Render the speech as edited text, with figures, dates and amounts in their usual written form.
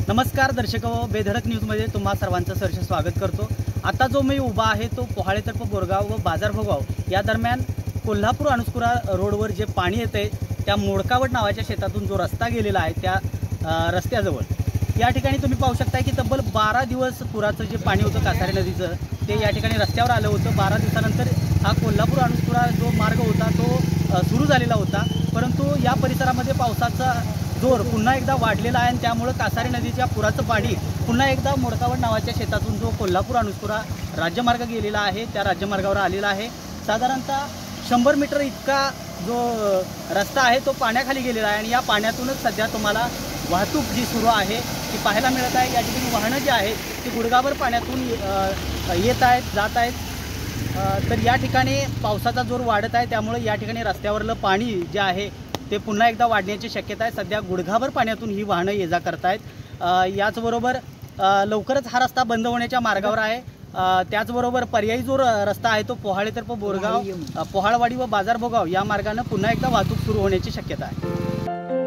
नमस्कार दर्शक व बेधडक न्यूजमध्ये तुम्हा सर्वांचं सहर्ष स्वागत करतो। आता जो मी उभा आहे तो पोहाळे तर्फ बोरगाव व बाजार भोगाव या दरम्यान कोल्हापूर अणुस्कुरा रोडवर जे पाणी येते त्या मोडकावट नावाच्या शेतातून जो रस्ता गेलेला आहे त्या रस्त्याजवळ या ठिकाणी तुम्ही पाहू शकता की तब्बल 12 दिवस पुराचं जे पाणी होतं कासारे नदीचं ते या ठिकाणी रस्त्यावर आलं होतं। 12 दिवसानंतर हा कोल्हापूर अणुस्कुरा जो मार्ग होता तो सुरू झालेला होता, परंतु या परिसरामध्ये पावसाचा जोर पुन्हा एकदा वाढलेला आहे आणि त्यामुळे कासारे नदीच्या पुराचं पाणी पुन्हा एकदा मोडकावट नावाच्या शेतातून जो कोल्हापूर अणुस्कुरा राज्यमार्ग गेलेला आहे त्या राज्यमार्गावर आलेला आहे। साधारणतः 100 मीटर इतका जो रस्ता आहे तो पाण्याखाली गेलेला आहे आणि या पाण्यातूनच सध्या तुम्हाला वाहतूक जी सुरू आहे ती पाहायला मिळत आहे। या ठिकाणी वाहनं जी आहेत ती गुडघाभर पाण्यातून येत आहेत जात आहेत। तर या ठिकाणी पावसाचा जोर वाढत आहे त्यामुळे या ठिकाणी रस्त्यावरलं पाणी जे आहे ते पुन्हा एकदा वाढण्याची शक्यता आहे। सध्या गुडघाभर पाण्यातून ही वाहनं ये जा करत आहेत। याचबरोबर लवकरच हा रस्ता बंद होण्याच्या मार्गावर आहे। त्याचबरोबर पर्यायी जो रस्ता आहे तो पोहाळे तर्फ बोरगाव पोहाळवाडी व बाजार भोगाव या मार्गाने पुन्हा एकदा वाहतूक सुरू होण्याची शक्यता आहे।